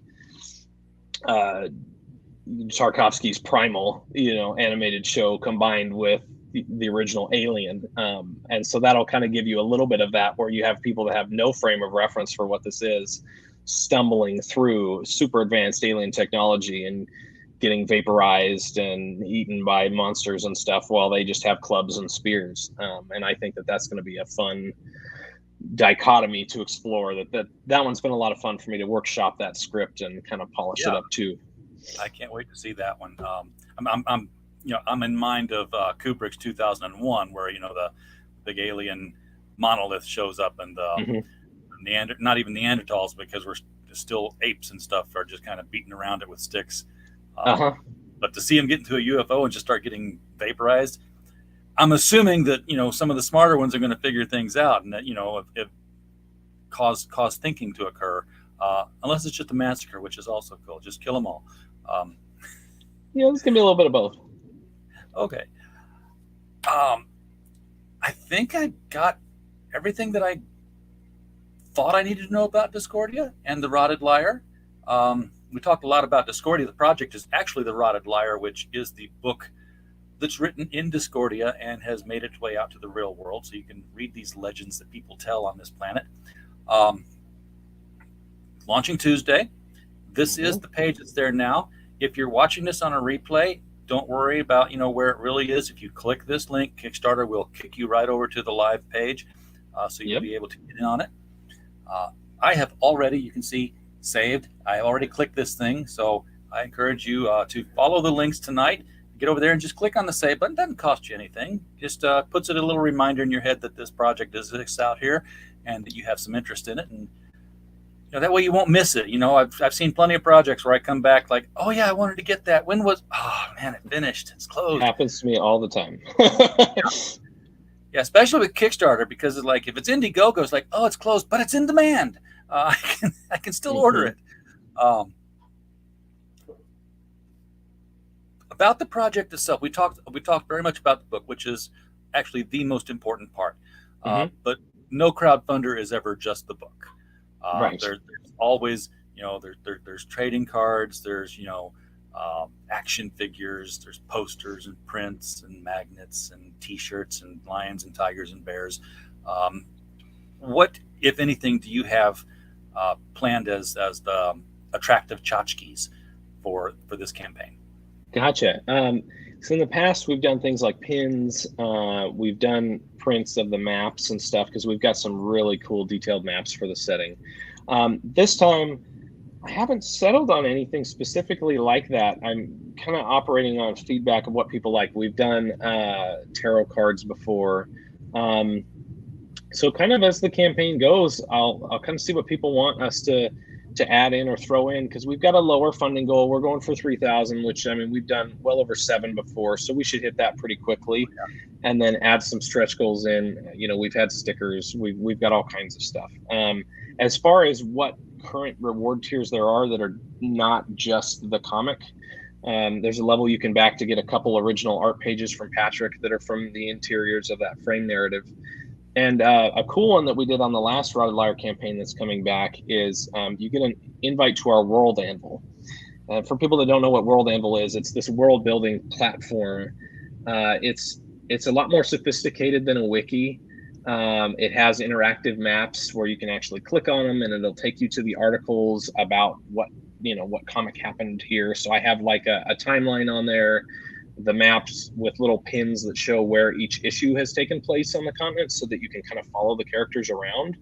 Tarkovsky's Primal, animated show combined with the original Alien. And so that'll kind of give you a little bit of that, where you have people that have no frame of reference for what this is, stumbling through super advanced alien technology and getting vaporized and eaten by monsters and stuff while they just have clubs and spears. And I think that that's going to be a fun dichotomy to explore. That one's been a lot of fun for me to workshop that script and kind of polish it up too. I can't wait to see that one. I'm in mind of Kubrick's 2001, where the big alien monolith shows up, and not even Neanderthals, because we're still apes and stuff, are just kind of beating around it with sticks. But to see him get into a UFO and just start getting vaporized, I'm assuming that some of the smarter ones are going to figure things out, and that if cause thinking to occur, unless it's just a massacre, which is also cool. Just kill them all. There's gonna be a little bit of both. Okay. I think I got everything that I thought I needed to know about Discordia and the Rotted Lyre. We talked a lot about Discordia. The project is actually the Rotted Lyre, which is the book that's written in Discordia and has made its way out to the real world, so you can read these legends that people tell on this planet. Launching Tuesday. This is the page that's there now. If you're watching this on a replay, don't worry about where it really is. If you click this link, Kickstarter will kick you right over to the live page, so you'll be able to get in on it. I have already, you can see, saved. I already clicked this thing, so I encourage you to follow the links tonight. Get over there and just click on the save button. It doesn't cost you anything. Just puts it a little reminder in your head that this project exists out here and that you have some interest in it, and that way you won't miss it. I've seen plenty of projects where I come back like, oh yeah, I wanted to get that. When was? Oh man, it finished. It's closed. It happens to me all the time. Yeah, especially with Kickstarter, because it's like if it's Indiegogo, it's like, oh, it's closed, but it's in demand. I can still order it. About the project itself, we talked very much about the book, which is actually the most important part. But no crowdfunder is ever just the book. Right. There's always, there's trading cards, there's action figures, there's posters and prints and magnets and T-shirts and lions and tigers and bears. What, if anything, do you have planned as the attractive tchotchkes for this campaign? Gotcha. So in the past, we've done things like pins. We've done prints of the maps and stuff, because we've got some really cool detailed maps for the setting. This time, I haven't settled on anything specifically like that. I'm kind of operating on feedback of what people like. We've done tarot cards before. So kind of as the campaign goes, I'll kind of see what people want us to add in or throw in, because we've got a lower funding goal. We're going for 3,000, which we've done well over 7 before, so we should hit that pretty quickly. And then add some stretch goals in. We've had stickers, we've got all kinds of stuff. As far as what current reward tiers there are that are not just the comic, there's a level you can back to get a couple original art pages from Patrick that are from the interiors of that frame narrative. And a cool one that we did on the last Rotted Lyre campaign that's coming back is you get an invite to our World Anvil. For people that don't know what World Anvil is, it's this world building platform. It's a lot more sophisticated than a wiki. It has interactive maps where you can actually click on them, and it'll take you to the articles about what comic happened here. So I have like a timeline on there, the maps with little pins that show where each issue has taken place on the continent, so that you can kind of follow the characters around.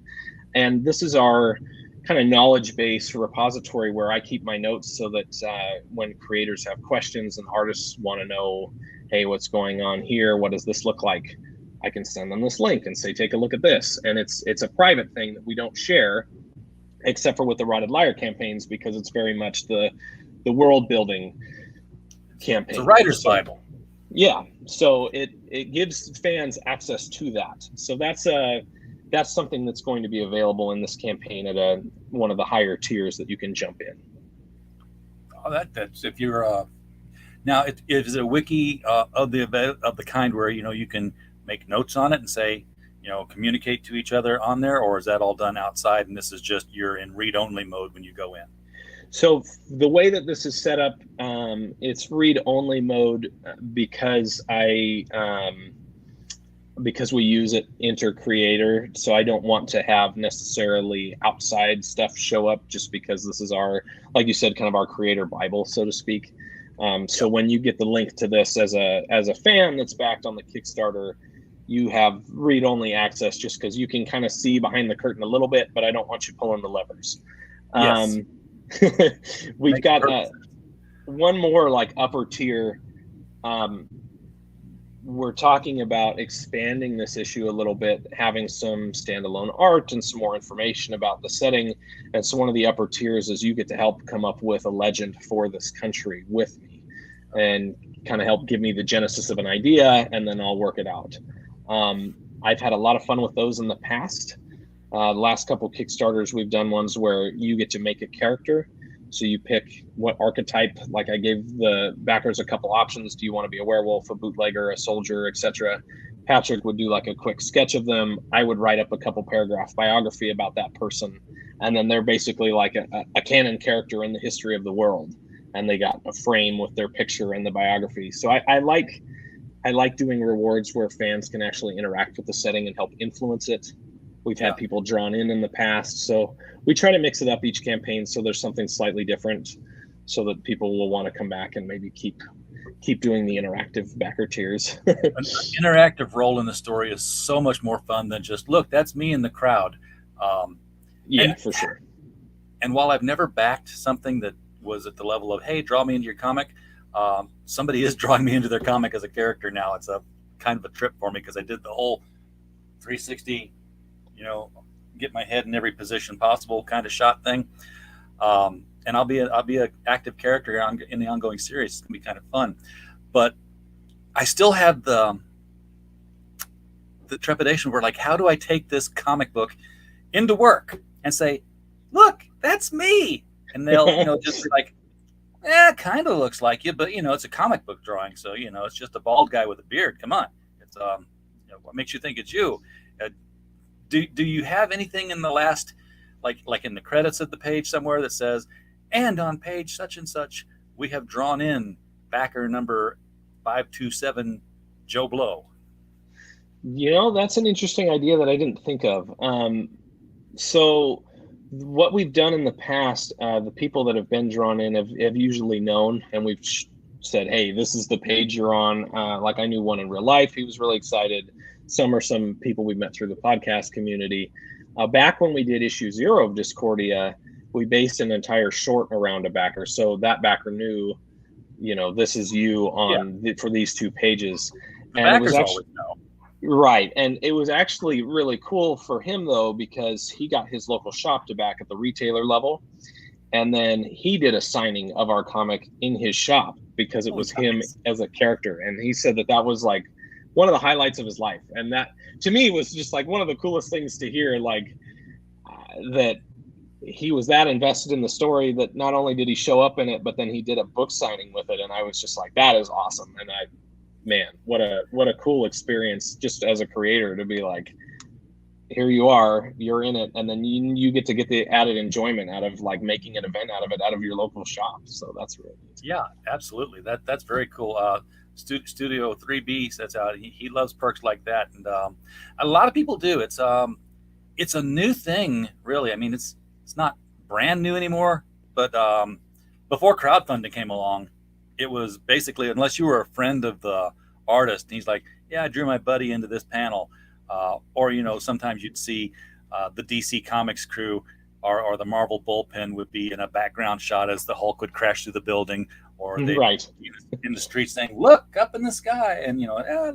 And this is our kind of knowledge base repository where I keep my notes, so that when creators have questions and artists want to know, hey, what's going on here? What does this look like? I can send them this link and say, take a look at this. And it's a private thing that we don't share. except for with the Rotted Lyre campaigns, because it's very much the world building campaign. It's a writer's Bible. Yeah, so it gives fans access to that. So that's something that's going to be available in this campaign at one of the higher tiers that you can jump in. Oh, that's if you're now it is a wiki of the kind where you can make notes on it and say communicate to each other on there, or is that all done outside and this is just you're in read-only mode when you go in? So the way that this is set up, it's read-only mode because because we use it inter-creator. So I don't want to have necessarily outside stuff show up, just because this is our, like you said, kind of our creator Bible, so to speak. So when you get the link to this as a fan that's backed on the Kickstarter, you have read-only access, just because you can kind of see behind the curtain a little bit, but I don't want you pulling the levers. Yes. We've got one more like upper tier. We're talking about expanding this issue a little bit, having some standalone art and some more information about the setting. And so one of the upper tiers is you get to help come up with a legend for this country with me and kind of help give me the genesis of an idea, and then I'll work it out. I've had a lot of fun with those in the past. The last couple Kickstarters, we've done ones where you get to make a character. So you pick what archetype, like I gave the backers a couple options. Do you want to be a werewolf, a bootlegger, a soldier, etc.? Patrick would do like a quick sketch of them. I would write up a couple paragraph biography about that person. And then they're basically like a canon character in the history of the world. And they got a frame with their picture in the biography. So I like doing rewards where fans can actually interact with the setting and help influence it. We've had people drawn in the past, so we try to mix it up each campaign so there's something slightly different, so that people will want to come back and maybe keep doing the interactive backer tiers. An interactive role in the story is so much more fun than just, look, that's me in the crowd. For sure. And while I've never backed something that was at the level of, hey, draw me into your comic, somebody is drawing me into their comic as a character now. It's a kind of a trip for me, because I did the whole 360 get my head in every position possible kind of shot thing. And I'll be an active character in the ongoing series. It's gonna be kind of fun, but I still have the trepidation where, like, how do I take this comic book into work and say, look, that's me? And they'll just be like, kind of looks like you, but it's a comic book drawing, so it's just a bald guy with a beard. Come on, it's what makes you think it's you? Do you have anything in the last, like in the credits of the page somewhere that says, and on page such and such, we have drawn in backer number 527, Joe Blow? That's an interesting idea that I didn't think of. So what we've done in the past, the people that have been drawn in have usually known, and we've said, hey, this is the page you're on. Like I knew one in real life. He was really excited. Some are some people we met through the podcast community. Back when we did issue 0 of Discordia, we based an entire short around a backer. So that backer knew, this is you for these 2 pages. The and backers it was actually, always know. Right. And it was actually really cool for him, though, because he got his local shop to back at the retailer level. And then he did a signing of our comic in his shop because it was him as a character. And he said that was like one of the highlights of his life. And that, to me, was just like one of the coolest things to hear, that he was that invested in the story that not only did he show up in it, but then he did a book signing with it. And I was just like, that is awesome. And man, what a cool experience just as a creator to be like, here you are, you're in it, and then you get to get the added enjoyment out of like making an event out of it, out of your local shop. So that's really neat. Yeah, absolutely. That's very cool. Studio 3B sets out. He loves perks like that, and a lot of people do. It's a new thing, really. I mean, it's not brand new anymore, but before crowdfunding came along, it was basically, unless you were a friend of the artist, and he's like, yeah, I drew my buddy into this panel. Or, sometimes you'd see the DC Comics crew or the Marvel bullpen would be in a background shot as the Hulk would crash through the building, or they'd be in the street saying, look up in the sky. And,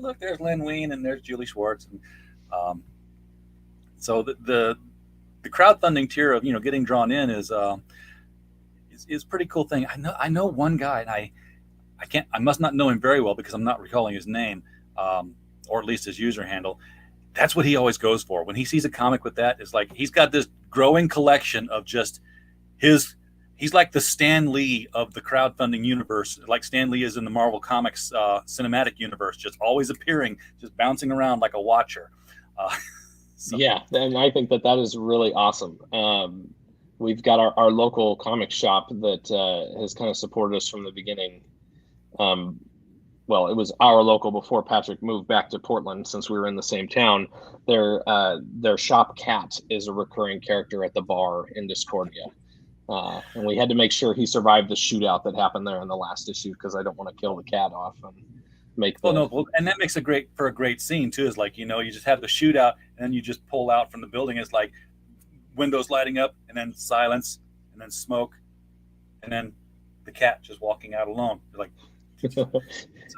look, there's Len Wein and there's Julie Schwartz. And so the crowdfunding tier of getting drawn in is pretty cool thing. I know one guy, and I must not know him very well because I'm not recalling his name, or at least his user handle. That's what he always goes for when he sees a comic with that. It's like he's got this growing collection of just his. He's like the Stan Lee of the crowdfunding universe, like Stan Lee is in the Marvel Comics cinematic universe, just always appearing, just bouncing around like a watcher. Yeah, and I think that is really awesome. We've got our local comic shop that has kind of supported us from the beginning. Well, it was our local before Patrick moved back to Portland, since we were in the same town. Their shop cat is a recurring character at the bar in Discordia. And we had to make sure he survived the shootout that happened there in the last issue, because I don't want to kill the cat off and make the... and that makes a great scene too, is like, you just have the shootout and then you just pull out from the building. It's like windows lighting up and then silence and then smoke and then the cat just walking out alone. Like,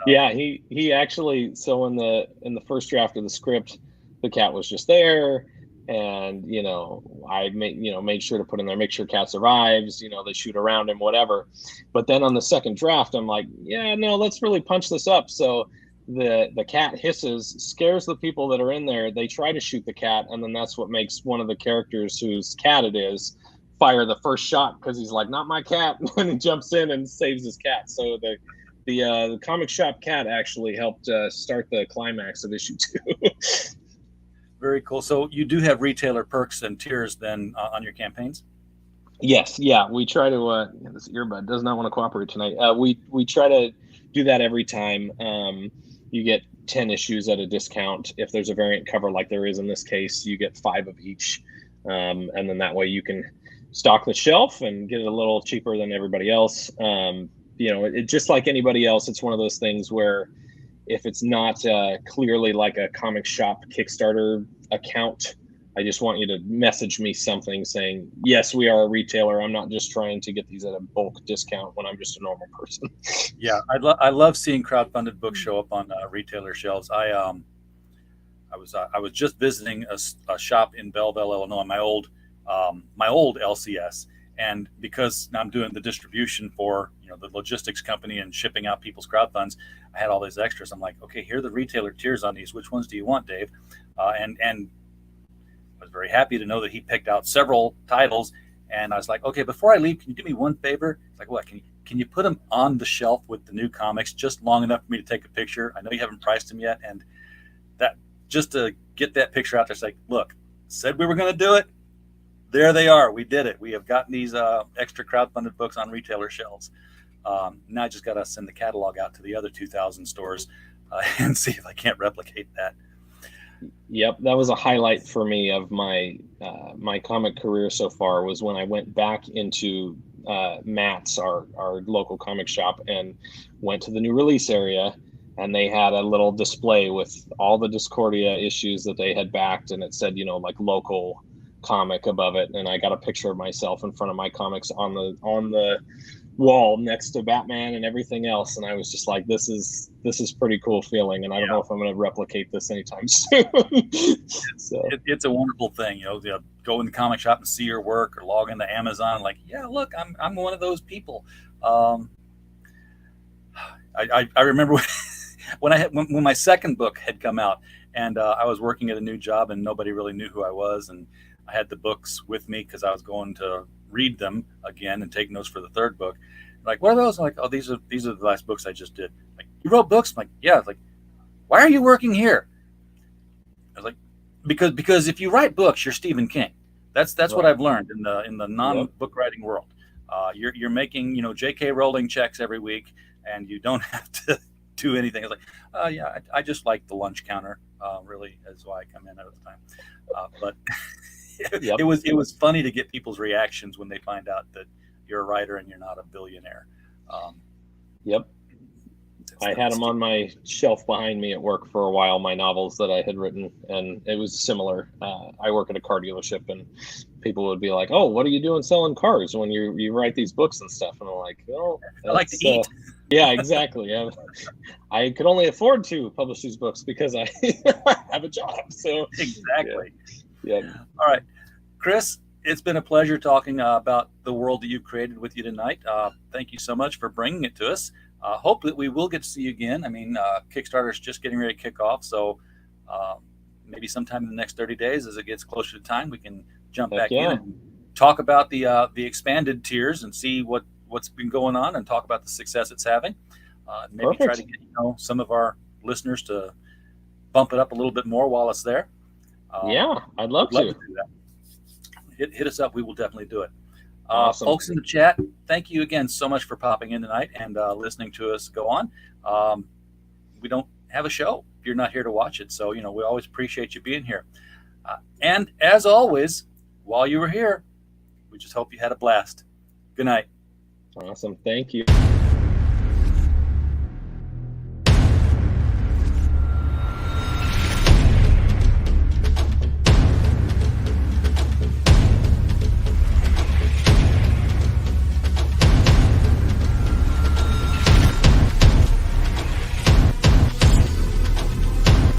yeah, he actually, so in the first draft of the script, the cat was just there. And, I made sure to put in there, make sure cat survives, they shoot around him, whatever. But then on the second draft, I'm like, yeah, no, let's really punch this up. So the cat hisses, scares the people that are in there. They try to shoot the cat. And then that's what makes one of the characters whose cat it is fire the first shot, because he's like, not my cat. And he jumps in and saves his cat. So the comic shop cat actually helped start the climax of issue 2. Very cool. So you do have retailer perks and tiers then on your campaigns? Yes. Yeah. We try to, this earbud does not want to cooperate tonight. We try to do that every time. You get 10 issues at a discount. If there's a variant cover like there is in this case, you get 5 of each. And then that way you can stock the shelf and get it a little cheaper than everybody else. It just like anybody else, it's one of those things where if it's not clearly like a comic shop Kickstarter account, I just want you to message me something saying, yes, we are a retailer. I'm not just trying to get these at a bulk discount when I'm just a normal person. Yeah, I love seeing crowdfunded books show up on retailer shelves. I was just visiting a shop in Belleville, Illinois, my old LCS. And because I'm doing the distribution for the logistics company and shipping out people's crowdfunds, I had all these extras. I'm like, okay, here are the retailer tiers on these. Which ones do you want, Dave? And I was very happy to know that he picked out several titles. And I was like, okay, before I leave, can you do me one favor? It's like, what? Can you put them on the shelf with the new comics just long enough for me to take a picture? I know you haven't priced them yet, and that just to get that picture out there, it's like, look, said we were going to do it. There they are. We did it. We have gotten these extra crowdfunded books on retailer shelves. Now I just got to send the catalog out to the other 2,000 stores and see if I can't replicate that. Yep, that was a highlight for me of my my comic career so far, was when I went back into Matt's, our local comic shop, and went to the new release area, and they had a little display with all the Discordia issues that they had backed, and it said, like local comic above it, and I got a picture of myself in front of my comics on the wall next to Batman and everything else, and I was just like, this is pretty cool feeling, and I don't know if I'm going to replicate this anytime soon. It's a wonderful thing, go in the comic shop and see your work, or log into Amazon, like, yeah, look, I'm one of those people. I remember when my second book had come out, and I was working at a new job, and nobody really knew who I was, and I had the books with me because I was going to read them again and take notes for the third book. Like, what are those? I'm like, oh, these are the last books I just did. Like, you wrote books? I'm like, yeah. Like, why are you working here? I was like, because if you write books, you're Stephen King. That's right. What I've learned in the non-book writing world. You're making J.K. Rowling checks every week, and you don't have to do anything. It's like, yeah, I just like the lunch counter. Really, is why I come in at the time. But Yep. It was funny to get people's reactions when they find out that you're a writer and you're not a billionaire. Yep. I had them on my shelf behind me at work for a while, my novels that I had written, and it was similar. I work at a car dealership, and people would be like, oh, what are you doing selling cars when you write these books and stuff? And I'm like, oh, I like to eat. Yeah, exactly. I could only afford to publish these books because I have a job. So exactly. Yeah. All right. Kris, it's been a pleasure talking about the world that you created with you tonight. Thank you so much for bringing it to us. Hope that we will get to see you again. I mean, Kickstarter's just getting ready to kick off, so maybe sometime in the next 30 days, as it gets closer to time, we can jump back in and talk about the expanded tiers and see what's been going on and talk about the success it's having. Maybe try to get some of our listeners to bump it up a little bit more while it's there. I'd love to do that. Hit us up. We will definitely do it. Awesome. Folks in the chat, thank you again so much for popping in tonight and listening to us go on. We don't have a show if you're not here to watch it, so we always appreciate you being here. And as always, while you were here, we just hope you had a blast. Good night. Awesome. Thank you.